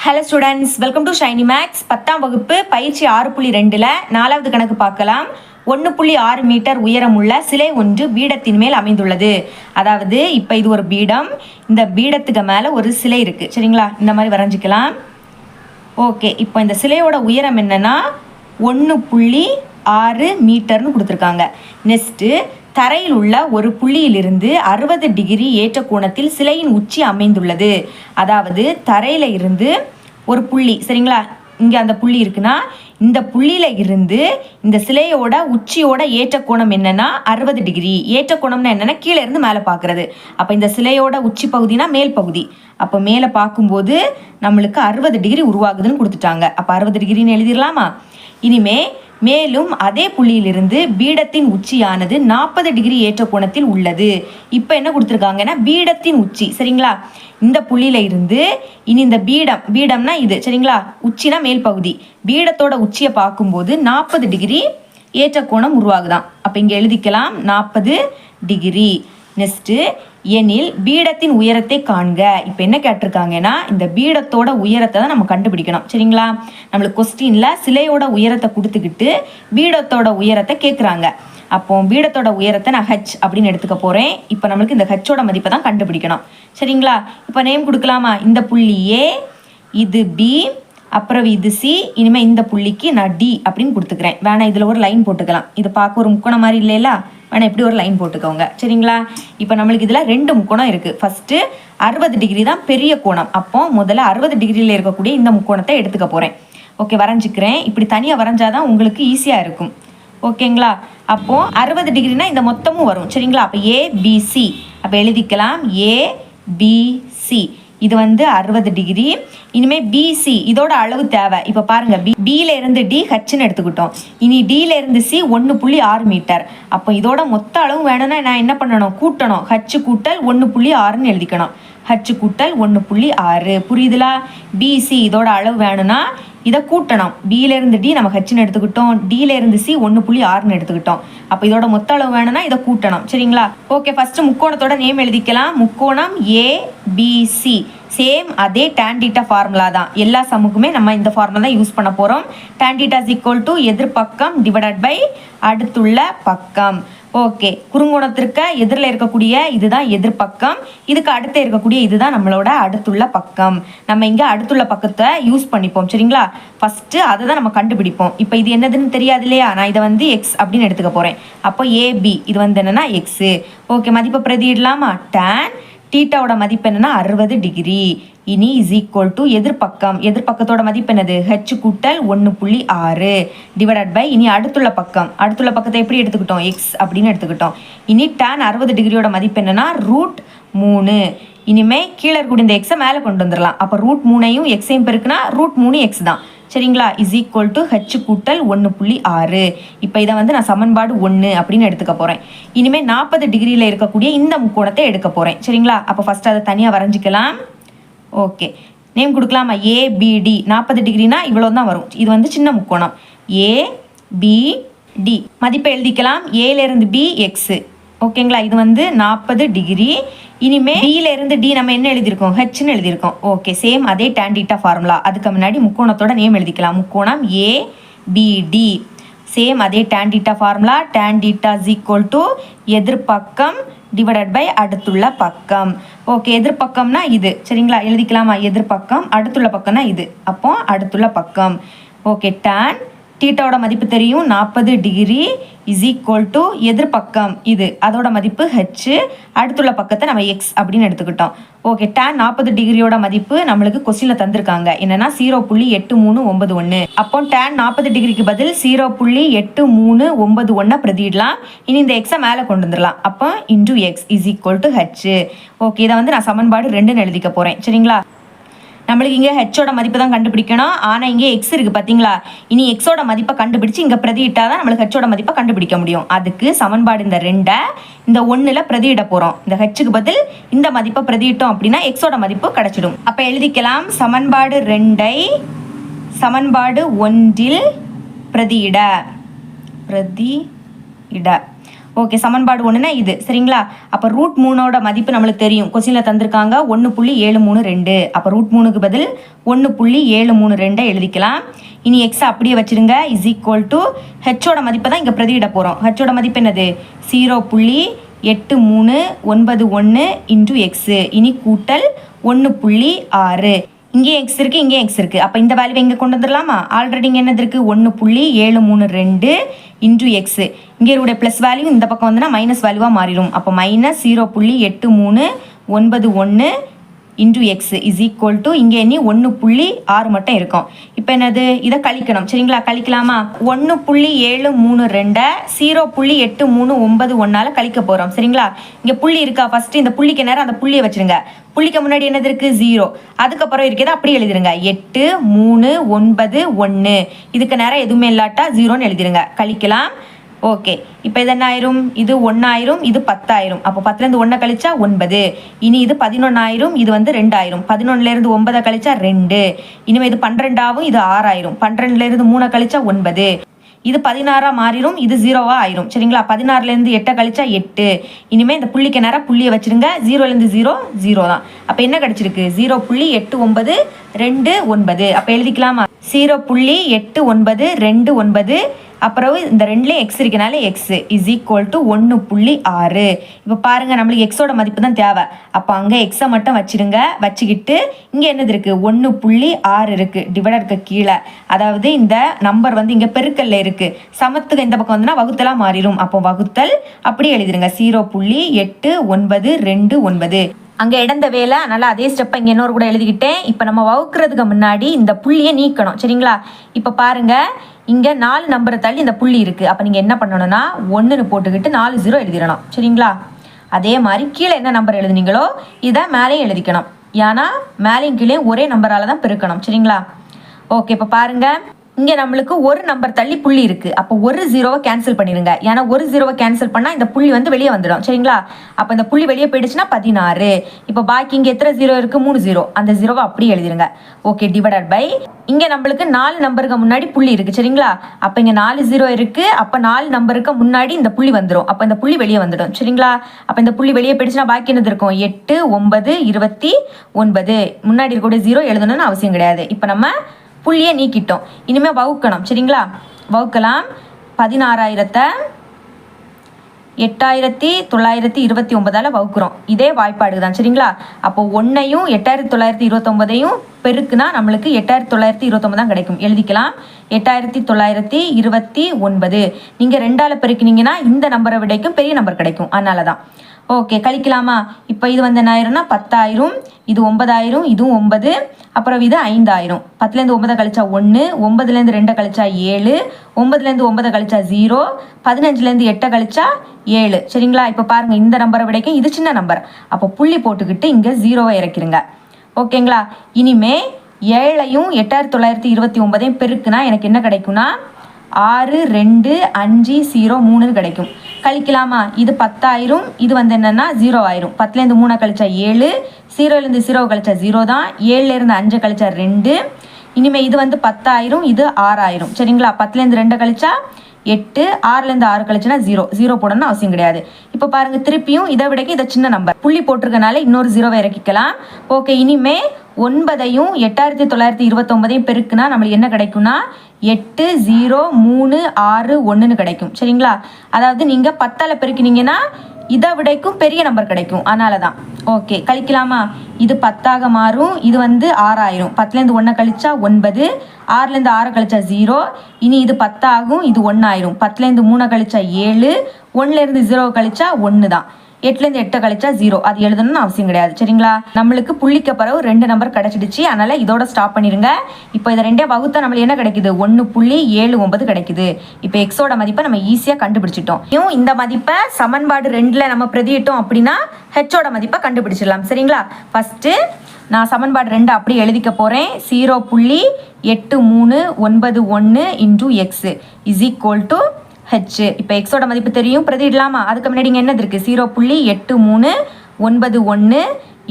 Hello students, welcome to Shiny Maths. 10ஆம் வகுப்பு பயிற்சி 6.2ல் 4வது கணக்கு பார்க்கலாம். 1.6 மீட்டர் உயரமுள்ள சிலை ஒன்று பீடத்தின் மேல் அமைந்துள்ளது. அதாவது இப்போ இது ஒரு பீடம், இந்த பீடத்துக்கு மேலே ஒரு சிலை இருக்குது. சரிங்களா, இந்த மாதிரி வரைஞ்சிக்கலாம். ஓகே, இப்போ இந்த சிலையோட உயரம் என்னன்னா 1.6 மீட்டர்னு கொடுத்துருக்காங்க. நெக்ஸ்ட்டு தரையில் உள்ள ஒரு புள்ளியிலிருந்து 60 டிகிரி ஏற்ற கோணத்தில் சிலையின் உச்சி அமைந்துள்ளது. அதாவது தரையில் இருந்து ஒரு புள்ளி, சரிங்களா, இங்கே அந்த புள்ளி இருக்குன்னா இந்த புள்ளியில் இருந்து இந்த சிலையோட உச்சியோட ஏற்ற கோணம் என்னன்னா 60 டிகிரி. ஏற்ற கோணம்னா என்னன்னா கீழே இருந்து மேலே பார்க்கறது. அப்போ இந்த சிலையோட உச்சி பகுதினா மேல் பகுதி. அப்போ மேலே பார்க்கும்போது நம்மளுக்கு 60 டிகிரி உருவாகுதுன்னு கொடுத்துட்டாங்க. அப்போ 60 டிகிரின்னு எழுதிடலாமா? மேலும் அதே புள்ளியிலிருந்து பீடத்தின் உச்சியானது 40 டிகிரி ஏற்ற கோணத்தில் உள்ளது. இப்போ என்ன கொடுத்துருக்காங்கன்னா பீடத்தின் உச்சி, சரிங்களா, இந்த புள்ளியில இருந்து இனி இந்த பீடம்னா இது, சரிங்களா, உச்சினா மேல் பகுதி. பீடத்தோட உச்சியை பார்க்கும்போது 40 டிகிரி ஏற்ற கோணம் உருவாகுதான். அப்போ இங்கே எழுதிக்கலாம் 40 டிகிரி. நெக்ஸ்ட்டு எனில் பீடத்தின் உயரத்தை காண்க. இப்போ என்ன கேட்டிருக்காங்கன்னா இந்த பீடத்தோட உயரத்தை தான் நம்ம கண்டுபிடிக்கணும், சரிங்களா. நம்மளுக்கு கொஸ்டின்ல சிலையோட உயரத்தை கொடுத்துக்கிட்டு பீடத்தோட உயரத்தை கேட்குறாங்க. அப்போ பீடத்தோட உயரத்தை நான் ஹெச் அப்படின்னு எடுத்துக்க போகிறேன். இப்போ நம்மளுக்கு இந்த ஹெச்சோட மதிப்பை தான் கண்டுபிடிக்கணும், சரிங்களா. இப்போ நேம் கொடுக்கலாமா? இந்த புள்ளி ஏ, இது பி, அப்புறம் இது சி. இனிமேல் இந்த புள்ளிக்கு நான் டி அப்படின்னு கொடுத்துக்கிறேன். வேணா இதில் ஒரு லைன் போட்டுக்கலாம். இது பார்க்க ஒரு முக்கோணம் மாதிரி இல்லைல்ல, வேணா இப்படி ஒரு லைன் போட்டுக்கோங்க, சரிங்களா. இப்போ நம்மளுக்கு இதில் 2 முக்கோணம் இருக்குது. ஃபஸ்ட்டு 60 டிகிரி தான் பெரிய கோணம். அப்போ முதல்ல 60 டிகிரியில் இருக்கக்கூடிய இந்த முக்கோணத்தை எடுத்துக்க போகிறேன். ஓகே, வரைஞ்சிக்கிறேன். இப்படி தனியாக வரைஞ்சாதான் உங்களுக்கு ஈஸியாக இருக்கும், ஓகேங்களா. அப்போது 60 டிகிரினா இந்த மொத்தமும் வரும், சரிங்களா. அப்போ ஏபிசி அப்போ எழுதிக்கலாம் ஏபிசி. இது வந்து 60 டிகிரி. இனிமேல் பிசி இதோட அளவு தேவை. இப்போ பாருங்க, பியில இருந்து டி ஹெச்னு எடுத்துக்கிட்டோம். இனி டியில இருந்து சி 1.6 மீட்டர். அப்போ இதோட மொத்த அளவு வேணும்னா நான் என்ன பண்ணணும்? கூட்டணும். ஹச் கூட்டல் 1.6ன்னு எழுதிக்கணும். ஹச் கூட்டல் 1.6. புரியுதுலா? பிசி இதோட அளவு வேணும்னா இதை கூட்டணும். பியில இருந்து டி நம்ம ஹெச்னு எடுத்துக்கிட்டோம், டியில இருந்து சி 1.6ன்னு எடுத்துக்கிட்டோம். அப்போ இதோட மொத்த அளவு வேணும்னா இதை கூட்டணும், சரிங்களா. ஓகே, ஃபர்ஸ்ட் முக்கோணத்தோட நேம் எழுதிக்கலாம். முக்கோணம் ஏபிசி. சேம் அதே tan θ ஃபார்முலா தான். எல்லா சமுக்குமே நம்ம இந்த ஃபார்முலா தான் யூஸ் பண்ண போகிறோம். tan θ = எதிர்பக்கம் டிவைடட் பை அடுத்துள்ள பக்கம். ஓகே, குறுங்கோணத்திற்கு எதிரில் இருக்கக்கூடிய இதுதான் எதிர்பக்கம், இதுக்கு அடுத்து இருக்கக்கூடிய இதுதான் நம்மளோட அடுத்துள்ள பக்கம். நம்ம இங்கே அடுத்துள்ள பக்கத்தை யூஸ் பண்ணிப்போம், சரிங்களா. ஃபஸ்ட்டு அதை தான் நம்ம கண்டுபிடிப்போம். இப்போ இது என்னதுன்னு தெரியாது இல்லையா, நான் இதை வந்து எக்ஸ் அப்படின்னு எடுத்துக்க போகிறேன். அப்போ ஏபி இது வந்து என்னென்னா எக்ஸு. ஓகே, மதிப்பை பிரதியிடலாமா? tan θவோட மதிப்பு என்னன்னா 60 டிகிரி. இனி = எதிர்பக்கத்தோட மதிப்பு என்னது? ஹெச் கூட்டல் 1.6 டிவைடட் பை இனி அடுத்துள்ள பக்கத்தை எப்படி எடுத்துக்கிட்டோம்? எக்ஸ் அப்படின்னு எடுத்துக்கிட்டோம். இனி tan 60 டிகிரியோட மதிப்பு என்னன்னா √3. இனிமேல் கீழே இருக்கக்கூடிய இந்த எக்ஸை மேலே கொண்டு வந்துடலாம். அப்போ √3ஐயும் எக்ஸையும் பெருக்குனா √3 எக்ஸ் தான், சரிங்களா. = ஹெச் கூட்டல் 1.6. இப்போ இதை வந்து நான் சமன்பாடு 1 அப்படின்னு எடுத்துக்க போகிறேன். இனிமேல் 40 டிகிரியில் இருக்கக்கூடிய இந்த முக்கோணத்தை எடுக்க போகிறேன், சரிங்களா. அப்போ ஃபஸ்ட்டு அதை தனியாக வரைஞ்சிக்கலாம். ஓகே, நேம் கொடுக்கலாமா? ஏபிடி. 40 டிகிரினா இவ்வளோ தான் வரும். இது வந்து சின்ன முக்கோணம். ஏபிடி மதிப்பை எழுதிக்கலாம். ஏலேருந்து பி எக்ஸு, ஓகேங்களா. இது வந்து 40 டிகிரி. இனிமேல் டியில இருந்து டி நம்ம என்ன எழுதியிருக்கோம்? ஹெச்னு எழுதியிருக்கோம். ஓகே, சேம் அதே tan θ ஃபார்முலா. அதுக்கு முன்னாடி முக்கோணத்தோட நேம் எழுதிக்கலாம். முக்கோணம் ஏபிடி. சேம் அதே tan θ ஃபார்முலா. tan θ = எதிர்பக்கம் டிவைடட் பை அடுத்துள்ள பக்கம். ஓகே, எதிர்பக்கம்னா இது, சரிங்களா. எழுதிக்கலாமா? எதிர்பக்கம். அடுத்துள்ள பக்கம்னா இது, அப்போ அடுத்துள்ள பக்கம். ஓகே, tan θவோட மதிப்பு தெரியும் 40 டிகிரி = எதிர்பக்கம் இது, அதோட மதிப்பு ஹெச். அடுத்துள்ள பக்கத்தை நம்ம எக்ஸ் அப்படின்னு எடுத்துக்கிட்டோம். ஓகே, tan 40 டிகிரியோட மதிப்பு நம்மளுக்கு கொஸ்டினில் தந்திருக்காங்க. என்னன்னா 0.8391. அப்போ tan 40 டிகிரிக்கு பதில் 0.8391 பிரதியிடலாம். இனி இந்த எக்ஸை மேலே கொண்டு வந்துடலாம். அப்போ x = ஹெச். ஓகே, இதை வந்து நான் சமன்பாடு 2ன்னு எழுதிக்க போகிறேன், சரிங்களா. நம்மளுக்கு இங்கே ஹெச்சோட மதிப்பு தான் கண்டுபிடிக்கணும். ஆனால் இங்கே எக்ஸ் இருக்குது, பார்த்தீங்களா. இனி எக்ஸோட மதிப்பை கண்டுபிடிச்சி இங்கே பிரதியிட்டா தான் நம்மளுக்கு ஹெச்சோட மதிப்பை கண்டுபிடிக்க முடியும். அதுக்கு சமன்பாடு இந்த 2 இந்த 1ல் பிரதியிட போகிறோம். இந்த ஹெச்சுக்கு பதில் இந்த மதிப்பை பிரதியிட்டோம் அப்படின்னா எக்ஸோட மதிப்பு கிடச்சிடும். அப்போ எழுதிக்கலாம் சமன்பாடு 2ஐ சமன்பாடு 1ல் பிரதியிட. ஓகே, சமன்பாடு 1னா இது சரிங்களா. அப்போ √3 மதிப்பு நம்மளுக்கு தெரியும், கொஸ்டினில் தந்திருக்காங்க 1.732. அப்போ √3க்கு பதில் 1.732 எழுதிக்கலாம். இனி எக்ஸ் அப்படியே வச்சிருங்க. இஸ் ஈக்குவல் டு ஹெச்சோட மதிப்பை தான் இங்கே பிரதியிட போகிறோம். ஹெச்சோட மதிப்பு என்னது 0.8391 இன்டூ எக்ஸு. இனி கூட்டல் 1.6. இங்கே எக்ஸ் இருக்குது, இங்கே எக்ஸ் இருக்குது. அப்போ இந்த வேல்யூவை இங்கே கொண்டு வந்துடலாமா? ஆல்ரெடி இங்கே என்னது இருக்குது 1.732 இன்டூ எக்ஸு. இங்கே இருக்க ப்ளஸ் வேல்யூ இந்த பக்கம் வந்துன்னா மைனஸ் வேல்யூவாக மாறிடும். அப்போ minus 0.8391 into X is equal to இங்கே இனி 1.6 மட்டும் இருக்கும். இப்போ என்னது இதை கழிக்கணும் சரிங்களா. கழிக்கலாமா? 1.732 0.8391 கழிக்க போகிறோம் சரிங்களா. இங்கே புள்ளி இருக்கா? ஃபஸ்ட்டு இந்த புள்ளிக்கு நேரம் அந்த புள்ளியை வச்சுருங்க. புள்ளிக்கு முன்னாடி என்னது இருக்குது 0, அதுக்கப்புறம் இருக்கிறது அப்படியே எழுதிருங்க 8391. இதுக்கு நேரம் எதுவுமே இல்லாட்டா 0ன்னு எழுதிருங்க. கழிக்கலாம். ஓகே, இப்போ இது என்ன ஆயிரும்? இது 1 ஆயிரும், இது 10 ஆயிரும். அப்போ 10லேருந்து 1 கழிச்சா 9. இனி இது 11 ஆயிரும், இது வந்து 2 ஆயிரும். 11லேருந்து 9 கழிச்சா 2. இனிமேல் இது 12 ஆகும், இது 6 ஆயிரும். 12லேருந்து 3 கழிச்சா 9. இது 16 மாறிடும், இது 0வா ஆயிரும் சரிங்களா. 16லேருந்து 8 கழிச்சா 8. இனிமேல் இந்த புள்ளிக்கு நேரம் புள்ளியை வச்சிருங்க. 0லேருந்து 0 தான். அப்போ என்ன கிடைச்சிருக்கு 0.8929. அப்போ எழுதிக்கலாமா? 0.8929. அப்புறம் இந்த ரெண்டுலேயும் எக்ஸ் இருக்கனால எக்ஸ் இஸ் ஈக்குவல் டு 1.6. இப்போ பாருங்கள், நம்மளுக்கு எக்ஸோட மதிப்பு தான் தேவை. அப்போ அங்கே எக்ஸை மட்டும் வச்சுருங்க. வச்சுக்கிட்டு இங்கே என்னது இருக்குது 1.6 இருக்குது டிவைடருக்கு கீழே. அதாவது இந்த நம்பர் வந்து இங்கே பெருக்கல்ல இருக்குது. சமத்துக்கு இந்த பக்கம் வந்துன்னா வகுத்தலாக மாறிடும். அப்போ வகுத்தல் அப்படியே எழுதிருங்க 0.8929. அங்கே இடந்த வேலை அதனால் அதே ஸ்டெப்பை இங்கே இன்னொரு கூட எழுதிக்கிட்டேன். இப்போ நம்ம வகுக்கிறதுக்கு முன்னாடி இந்த புள்ளியை நீக்கணும் சரிங்களா. இப்போ பாருங்கள், இங்கே 4 நம்பரை தள்ளி இந்த புள்ளி இருக்குது. அப்போ நீங்கள் என்ன பண்ணணும்னா 1ன்னு போட்டுக்கிட்டு 4 0 எழுதிடணும் சரிங்களா. அதே மாதிரி கீழே என்ன நம்பர் எழுதுனீங்களோ இதை மேலேயும் எழுதிக்கணும். ஏன்னா மேலேயும் கீழே ஒரே நம்பரால் தான் பெருக்கணும் சரிங்களா. ஓகே, இப்போ பாருங்கள், இங்கே நம்மளுக்கு ஒரு நம்பர் தள்ளி புள்ளி இருக்குது. அப்போ ஒரு 0வை கேன்சல் பண்ணிடுங்க. ஏன்னா ஒரு 0வை கேன்சல் பண்ணால் இந்த புள்ளி வந்து வெளியே வந்துடும் சரிங்களா. அப்போ இந்த புள்ளி வெளியே போயிடுச்சுன்னா 16. இப்போ பாக்கி இங்கே எத்தனை 0 இருக்குது 3 0. அந்த 0வை அப்படியே எழுதிருங்க. ஓகே, டிவைடட் பை இங்கே நம்மளுக்கு 4 நம்பருக்கு முன்னாடி புள்ளி இருக்குது சரிங்களா. அப்போ இங்கே 4 0 இருக்குது. அப்போ 4 நம்பருக்கு முன்னாடி இந்த புள்ளி வந்துடும். அப்போ இந்த புள்ளி வெளியே வந்துடும் சரிங்களா. அப்போ இந்த புள்ளி வெளியே போயிடுச்சுன்னா பாக்கி என்னது இருக்கும் 8 9 29. முன்னாடி இருக்கக்கூடிய 0 எழுதணும்னு அவசியம் கிடையாது. இப்போ நம்ம புள்ளியை நீக்கிட்டோம். இனிமேல் வகுக்கணும் சரிங்களா. வகுக்கலாம். 16,000 8,929 வகுக்கிறோம். இதே வாய்ப்பாடு தான் சரிங்களா. அப்போ 1ஐயும் 8,929 பெருக்குனா நம்மளுக்கு 8,929 தான் கிடைக்கும். எழுதிக்கலாம் 8,929. நீங்கள் 2ஆல் பெருக்கினீங்கன்னா இந்த நம்பரை விடைக்கும் பெரிய நம்பர் கிடைக்கும். அதனால தான். ஓகே, கழிக்கலாமா? இப்போ இது வந்து என்ன ஆயிரும்னா 10,000, இது 9,000, இதுவும் 9, அப்புறம் இது 5,000. 10லேருந்து 9 கழிச்சா 1, 9லேருந்து 2 கழிச்சா 7, 9லேருந்து 9 கழிச்சா 0, 15லேருந்து 8 கழிச்சா 7 சரிங்களா. இப்போ பாருங்கள், இந்த நம்பரை விடைக்கும் இது சின்ன நம்பர். அப்போ புள்ளி போட்டுக்கிட்டு இங்கே 0வை இறக்கிடுங்க. ஓகேங்களா. இனிமே 7ஐயும் 8,929 பெருக்குனா எனக்கு என்ன கிடைக்கும்னா 6,2,5,0,3 கிடைக்கும். கழிக்கலாமா? இது 10,000, இது வந்து என்னன்னா 0 ஆயிரும். 10லேருந்து 3 கழிச்சா 7, 0லேருந்து 0 கழிச்சா 0 தான். 7லேருந்து 5 கழிச்சா 2. இனிமேல் இது வந்து 10,000, இது 6,000 சரிங்களா. 10லேருந்து 2 கழிச்சா 8, 6லேருந்து 6 கழிச்சுனா 0 போடணும்னு அவசியம் கிடையாது. இப்போ பாருங்கள், திருப்பியும் இதை விடைக்கு இதை சின்ன நம்பர் புள்ளி போட்டிருக்கனால இன்னொரு 0வை இறக்கிக்கலாம். ஓகே, இனிமே 9ஐயும் 8,929 பெருக்குனா நம்மளுக்கு என்ன கிடைக்கும்னா 8,0,3,6,1 கிடைக்கும் சரிங்களா. அதாவது நீங்கள் 10ஆல் பெருக்கினீங்கன்னா இதை விடைக்கும் பெரிய நம்பர் கிடைக்கும். அதனால தான். ஓகே, கழிக்கலாமா? இது 10ஆக மாறும், இது வந்து 6 ஆயிரும். 10லேருந்து 1 கழிச்சா 9, 6லேருந்து 6 கழிச்சா 0. இனி இது 10 ஆகும், இது 1 ஆயிரும். 10லேருந்து 3 கழிச்சா 7, 1லேருந்து 0 கழிச்சா 1 தான். 8லேருந்து 8 கழிச்சா 0. அது எழுதணும்னு அவசியம் கிடையாது சரிங்களா. நம்மளுக்கு புள்ளிக்கு பிறகு 2 நம்பர் கிடைச்சிடுச்சு. அதனால இதோட ஸ்டாப் பண்ணிடுங்க. இப்போ இதை 2 வகுத்தா நம்மளுக்கு என்ன கிடைக்குது 1.79 கிடைக்குது. இப்போ எக்ஸோட மதிப்பை நம்ம ஈஸியாக கண்டுபிடிச்சிட்டோம். இந்த மதிப்பை சமன்பாடு 2ல் நம்ம பிரதியிட்டோம் அப்படின்னா ஹெச்சோட மதிப்பை கண்டுபிடிச்சிடலாம் சரிங்களா. ஃபஸ்ட்டு நான் சமன்பாடு 2 அப்படி எழுதிக்க போகிறேன். 0.8391 into X is equal to H. இப்போ எக்ஸோட மதிப்பு தெரியும், பிரதியிடலாமா? அதுக்கு முன்னாடி இங்கே என்னது இருக்குது 0.8391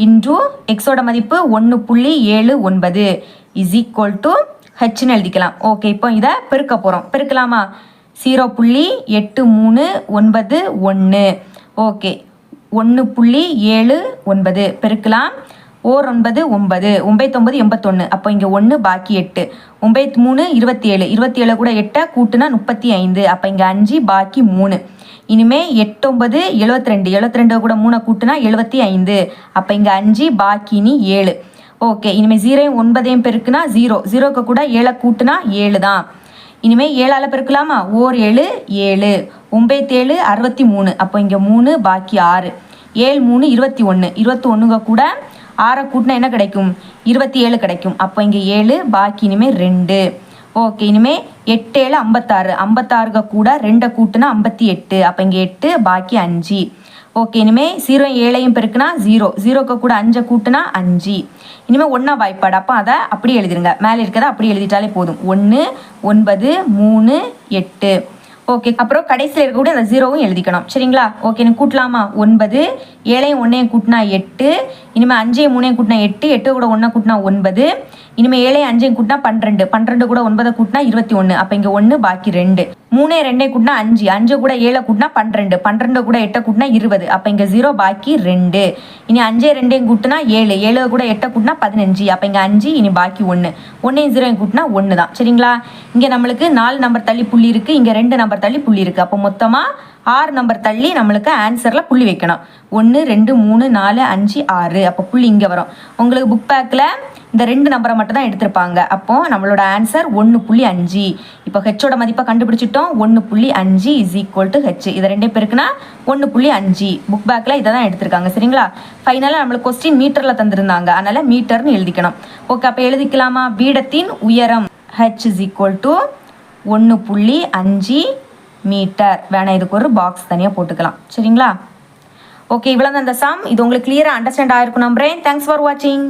இன்டூ எக்ஸோட மதிப்பு 1.79 இஸ் ஈக்குவல் டு ஹெச்னு எழுதிக்கலாம். ஓகே, இப்போ இதை பெருக்க போகிறோம். பெருக்கலாமா? 0.8391. ஓகே, 1.79 பெருக்கலாம். ஓர் 9 9, 9 81. அப்போ இங்கே 1 பாக்கி 8. 9 3 27, 27 கூட 8 கூட்டுனா 35. அப்போ இங்கே 5 பாக்கி 3. இனிமே 8 9 72, 72 கூட 3 கூட்டுனா 75. அப்போ இங்கே 5 பாக்கினி 7. ஓகே, இனிமேல் 0 9 பெருக்குனா 0, 0க்கு கூட 7 கூட்டுனா 7 தான். இனிமேல் 7ஆல் பெருக்கலாமா? ஓர் 7 7, 9 7 63. அப்போ இங்கே 3 பாக்கி 6. 7 3 21, 21 கூட 6 கூட்டினா என்ன கிடைக்கும்? 27 கிடைக்கும். அப்போ இங்கே 7 பாக்கி இனிமேல் 2. ஓகே, இனிமேல் 8 7 56, 56 கூட 2 கூட்டினா 58. அப்போ இங்கே 8 பாக்கி 5. ஓகே, இனிமேல் 0 7 பெருக்குனா 0, 0க்கு கூட 5 கூட்டினா 5. இனிமேல் 1 வாய்ப்பாடு. அப்போ அதை அப்படி எழுதிருங்க, மேலே இருக்கிறத அப்படி எழுதிட்டாலே போதும். 1 9 3 8. ஓகே, அப்புறம் கடைசியில் இருக்கக்கூடிய அந்த 0வும் எழுதிக்கணும். சரிங்களா? ஓகே, எனக்கு கூட்டலாமா? 9 7 1 கூட்டினா 8. இனிமேல் 5 3 கூட்டினா 8, 8 கூட 1 கூட்டினா 9. இனிமேல் 7 5 கூட்டினா 12, 12 கூட 9 கூட்டினா 21. அப்போ இங்கே 1 பாக்கி 2. 3 2 கூட்டினா 5, 5 கூட 7 கூட்டினா 12, 12 கூட 8 கூட்டினா 20. அப்போ இங்கே 0 பாக்கி 2. இனி 5 2 கூட்டினா 7, 7 கூட 8 கூட்டினா 15. அப்போ இங்கே 5, இனி பாக்கி 1. 1 0 கூட்டினா 1 தான். சரிங்களா? இங்கே நம்மளுக்கு 4 நம்பர் தள்ளி புள்ளி இருக்குது, இங்கே 2 நம்பர் தள்ளி புள்ளி இருக்குது. அப்போ மொத்தமாக 6 நம்பர் தள்ளி நம்மளுக்கு ஆன்சரில் புள்ளி வைக்கணும். 1 2 3 4 5 6. அப்போ புள்ளி இங்கே வரும். உங்களுக்கு புக் பேக்கில் இந்த 2 நம்பரை மட்டும் தான் எடுத்திருப்பாங்க. அப்போ நம்மளோட ஆன்சர் 1.5. இப்போ ஹெச்சோட மதிப்பை கண்டுபிடிச்சிட்டோம். 1.5 இஸ் ஈக்குவல் டு ஹெச். இதை 2 பேருக்குன்னா 1.5. புக் பேக்கில் இதை தான் எடுத்திருக்காங்க. சரிங்களா? ஃபைனலாக நம்மளுக்கு கொஸ்டின் மீட்டரில் தந்திருந்தாங்க, அதனால் மீட்டர்னு எழுதிக்கணும். ஓகே, அப்போ எழுதிக்கலாமா? பீடத்தின் உயரம் H is equal to 1.5 metre. வேணா இதுக்கு ஒரு பாக்ஸ் தனியாக போட்டுக்கலாம். சரிங்களா? ஓகே, இவ்வளோ தான் இந்த சம். இது உங்களுக்கு கிளியராக அண்டர்ஸ்டாண்ட் ஆகிருக்கும் நம்புறேன். தேங்க்ஸ் ஃபார் வாட்சிங்.